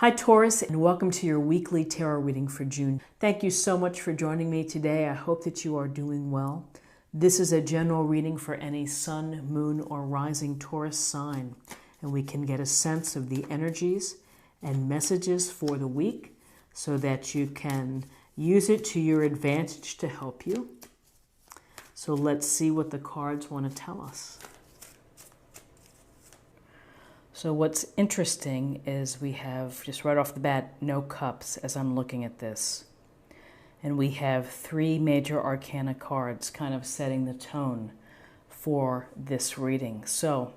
Hi Taurus, and welcome to your weekly tarot reading for June. Thank you so much for joining me today. I hope that you are doing well. This is a general reading for any sun, moon, or rising Taurus sign, and we can get a sense of the energies and messages for the week so that you can use it to your advantage to help you. So let's see what the cards want to tell us. So what's interesting is we have, just right off the bat, no cups as I'm looking at this. And we have three major arcana cards kind of setting the tone for this reading. So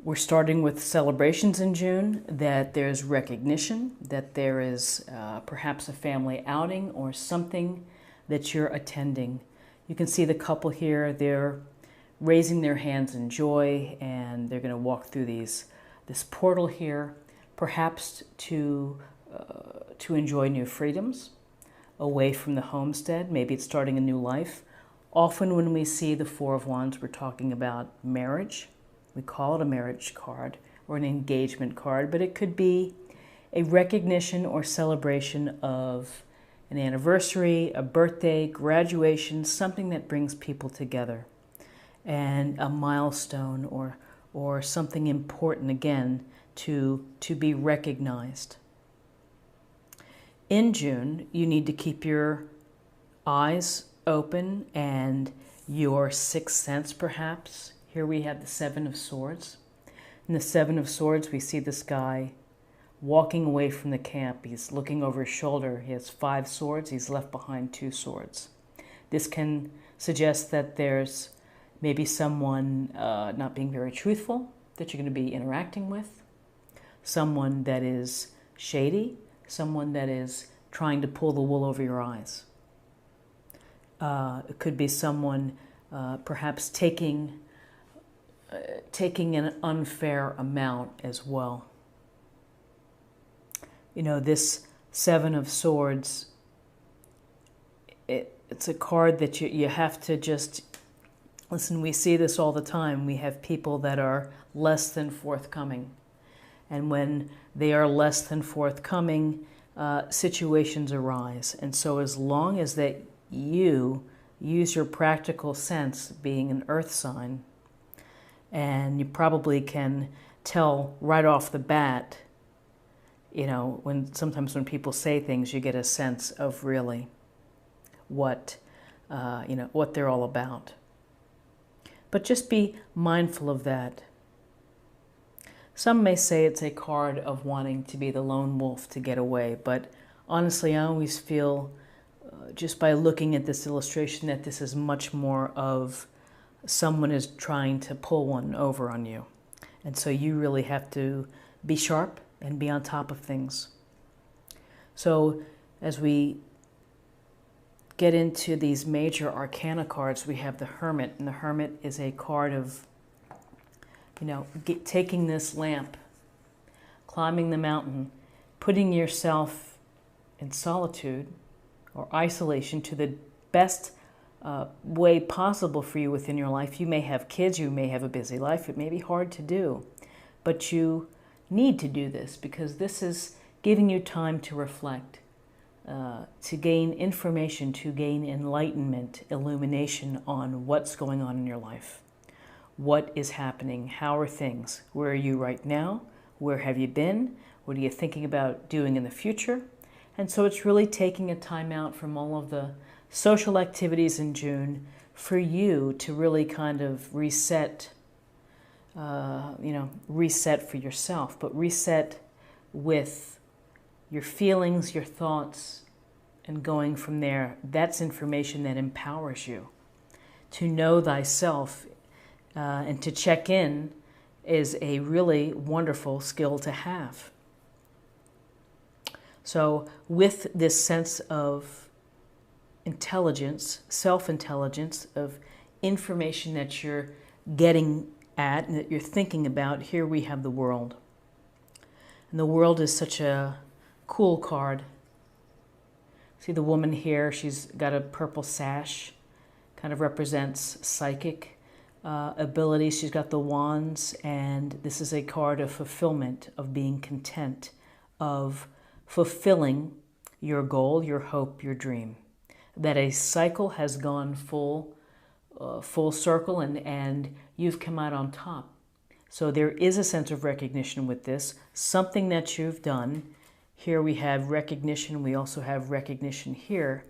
we're starting with celebrations in June, that there's recognition, that there is perhaps a family outing or something that you're attending. You can see the couple here, they're raising their hands in joy, and they're going to walk through this portal here, perhaps to enjoy new freedoms away from the homestead. Maybe it's starting a new life. Often when we see the Four of Wands, we're talking about marriage. We call it a marriage card or an engagement card, but it could be a recognition or celebration of an anniversary, a birthday, graduation, something that brings people together, and a milestone or something important, again, to be recognized. In June, you need to keep your eyes open and your sixth sense, perhaps. Here we have the Seven of Swords. In the Seven of Swords, we see this guy walking away from the camp. He's looking over his shoulder. He has 5 swords. He's left behind 2 swords. This can suggest that there's maybe someone not being very truthful that you're going to be interacting with, someone that is shady, someone that is trying to pull the wool over your eyes. It could be someone perhaps taking an unfair amount as well. You know, this Seven of Swords, it's a card that you have to just... Listen, we see this all the time. We have people that are less than forthcoming. And when they are less than forthcoming, situations arise. And so as long as that you use your practical sense, being an earth sign, and you probably can tell right off the bat, you know, sometimes when people say things, you get a sense of really what they're all about. But just be mindful of that. Some may say it's a card of wanting to be the lone wolf to get away, but honestly, I always feel, just by looking at this illustration, that this is much more of someone is trying to pull one over on you. And so you really have to be sharp and be on top of things. So as we get into these major arcana cards, we have the Hermit, and the Hermit is a card of, taking this lamp, climbing the mountain, putting yourself in solitude or isolation to the best way possible for you within your life. You may have kids, you may have a busy life, it may be hard to do, but you need to do this because this is giving you time to reflect, to gain information, to gain enlightenment, illumination on what's going on in your life. What is happening? How are things? Where are you right now? Where have you been? What are you thinking about doing in the future? And so it's really taking a time out from all of the social activities in June for you to really kind of reset, reset for yourself, but reset with your feelings, your thoughts, and going from there. That's information that empowers you. To know thyself and to check in is a really wonderful skill to have. So with this sense of intelligence, self-intelligence, of information that you're getting at and that you're thinking about, here we have the World. And the World is such a cool card. See the woman here, she's got a purple sash, kind of represents psychic abilities. She's got the wands, and this is a card of fulfillment, of being content, of fulfilling your goal, your hope, your dream. That a cycle has gone full circle and you've come out on top. So there is a sense of recognition with this, something that you've done. Here we have recognition, we also have recognition here.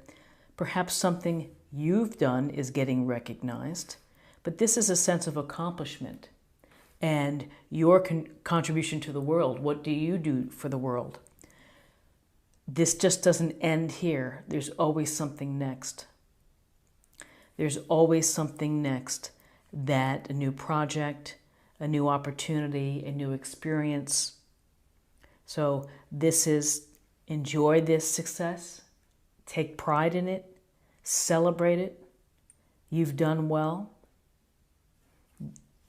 Perhaps something you've done is getting recognized, but this is a sense of accomplishment and your contribution to the world. What do you do for the world? This just doesn't end here. There's always something next. There's always something next, that a new project, a new opportunity, a new experience. So this is, enjoy this success, take pride in it, celebrate it. You've done well.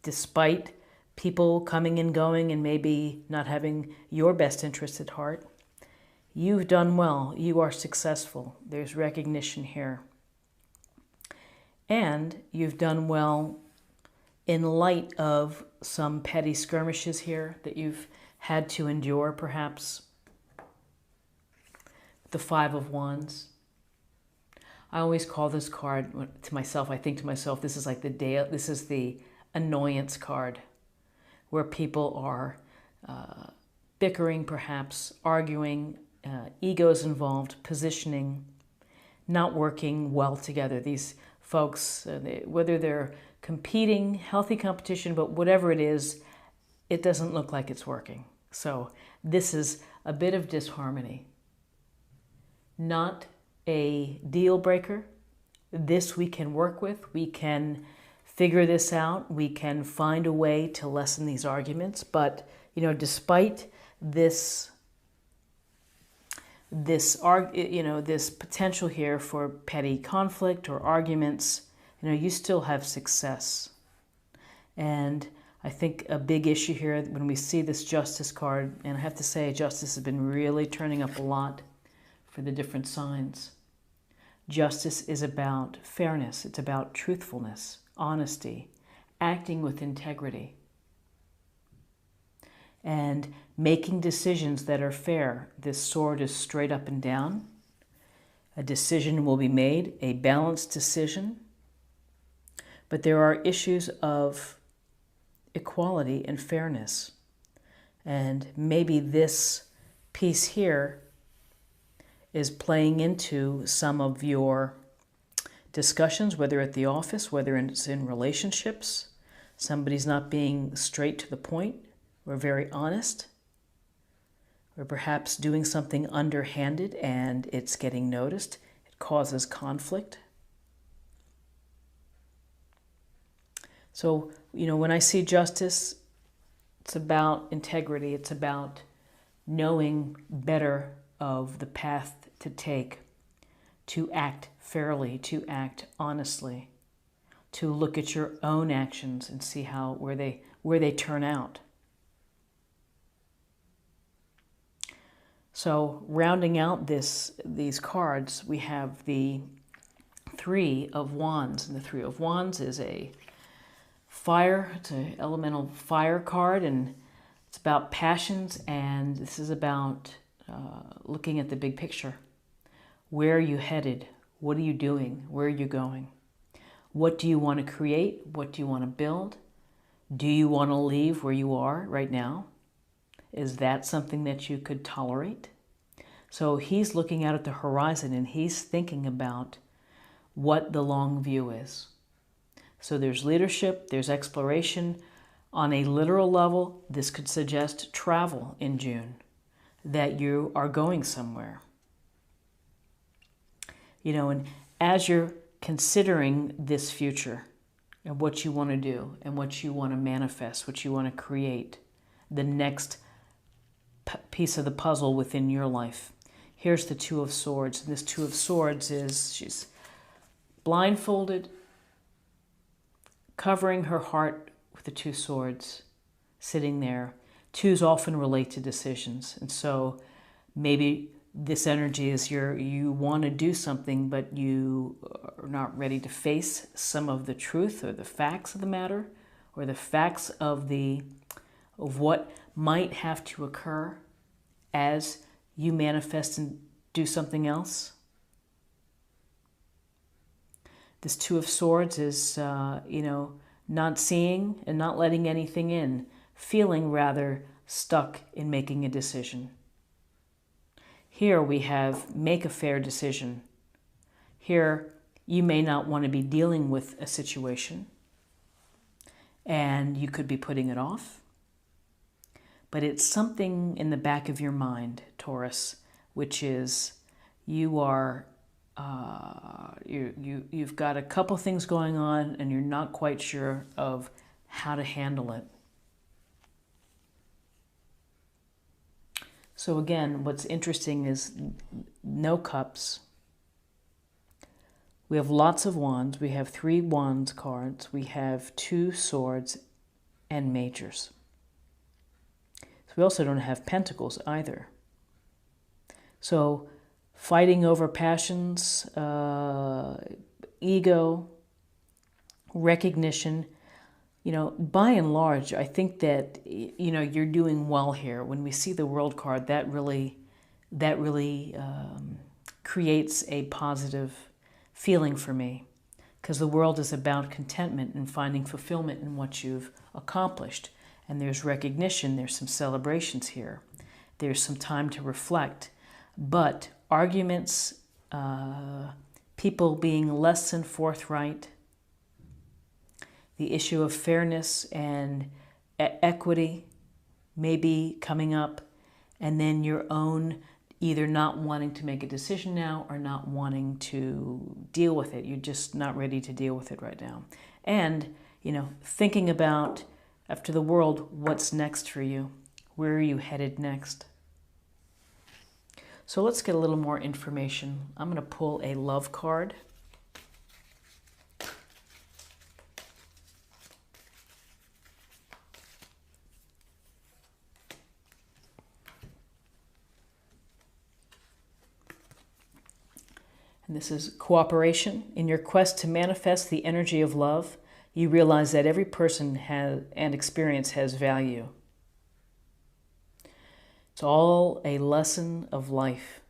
Despite people coming and going and maybe not having your best interest at heart, you've done well. You are successful. There's recognition here. And you've done well in light of some petty skirmishes here that you've had to endure, perhaps. The Five of Wands. I always call this card to myself, I think to myself, this is like this is the annoyance card, where people are bickering, perhaps, arguing, egos involved, positioning, not working well together. These folks, whether they're competing, healthy competition, but whatever it is, it doesn't look like it's working. So this is a bit of disharmony. Not a deal breaker. This we can work with. We can figure this out. We can find a way to lessen these arguments. But, despite this potential here for petty conflict or arguments, you still have success. And I think a big issue here when we see this Justice card, and I have to say Justice has been really turning up a lot for the different signs. Justice is about fairness. It's about truthfulness, honesty, acting with integrity, and making decisions that are fair. This sword is straight up and down. A decision will be made, a balanced decision. But there are issues of equality and fairness. And maybe this piece here is playing into some of your discussions, whether at the office, whether it's in relationships. Somebody's not being straight to the point or very honest, or perhaps doing something underhanded and it's getting noticed. It causes conflict. So, when I see justice, it's about integrity. It's about knowing better of the path to take, to act fairly, to act honestly, to look at your own actions and see where they turn out. So, rounding out these cards, we have the Three of Wands, and the Three of Wands is a fire. It's an elemental fire card, and it's about passions, and this is about looking at the big picture. Where are you headed? What are you doing? Where are you going? What do you want to create? What do you want to build? Do you want to leave where you are right now? Is that something that you could tolerate? So he's looking out at the horizon and he's thinking about what the long view is. So there's leadership, there's exploration. On a literal level, this could suggest travel in June, that you are going somewhere. And as you're considering this future and what you want to do and what you want to manifest, what you want to create, the next piece of the puzzle within your life. Here's the Two of Swords. And this Two of Swords is, she's blindfolded, covering her heart with the two swords, sitting there. Twos often relate to decisions. And so maybe this energy is you want to do something, but you are not ready to face some of the truth or the facts of the matter, or the facts of what might have to occur as you manifest and do something else. This Two of Swords is, not seeing and not letting anything in, feeling rather stuck in making a decision. Here we have make a fair decision. Here you may not want to be dealing with a situation, and you could be putting it off. But it's something in the back of your mind, Taurus, which is you are you've got a couple things going on and you're not quite sure of how to handle it. So again, what's interesting is no cups. We have lots of wands. We have 3 wands cards. We have 2 swords and majors. So we also don't have pentacles either. So fighting over passions, ego, recognition, by and large, I think that, you're doing well here. When we see the World card, that really creates a positive feeling for me, because the world is about contentment and finding fulfillment in what you've accomplished. And there's recognition, there's some celebrations here. There's some time to reflect. But arguments, people being less than forthright, the issue of fairness and equity may be coming up, and then your own either not wanting to make a decision now or not wanting to deal with it. You're just not ready to deal with it right now. And, thinking about, after the World, what's next for you? Where are you headed next? So let's get a little more information. I'm going to pull a love card. And this is cooperation. In your quest to manifest the energy of love, you realize that every person has and experience has value. It's all a lesson of life.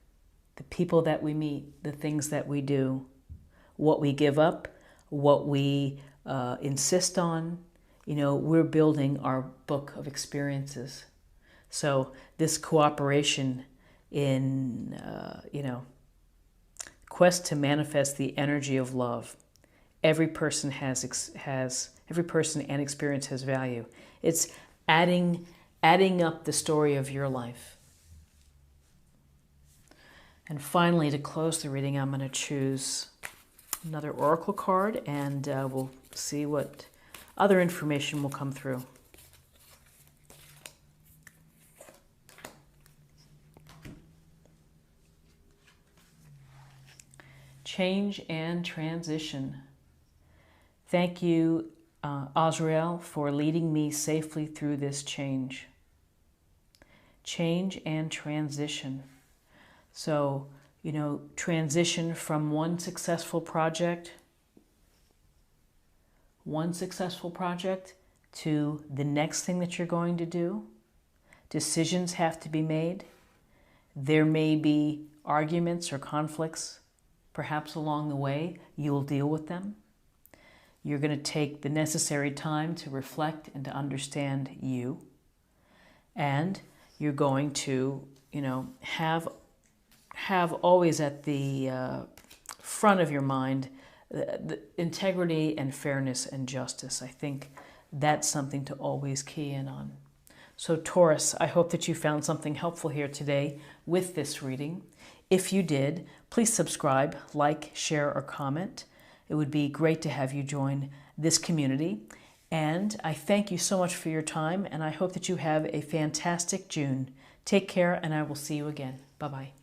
The people that we meet, the things that we do, what we give up, what we insist on. We're building our book of experiences. So this cooperation in, quest to manifest the energy of love. Every person every person and experience has value. It's adding up the story of your life. And finally, to close the reading, I'm going to choose another oracle card, and we'll see what other information will come through. Change and transition. Thank you, Azrael, for leading me safely through this change. Change and transition. So, transition from one successful project to the next thing that you're going to do. Decisions have to be made. There may be arguments or conflicts. Perhaps along the way, you'll deal with them. You're going to take the necessary time to reflect and to understand you. And you're going to, have always at the front of your mind the integrity and fairness and justice. I think that's something to always key in on. So Taurus, I hope that you found something helpful here today with this reading. If you did, please subscribe, like, share, or comment. It would be great to have you join this community. And I thank you so much for your time, and I hope that you have a fantastic June. Take care, and I will see you again. Bye-bye.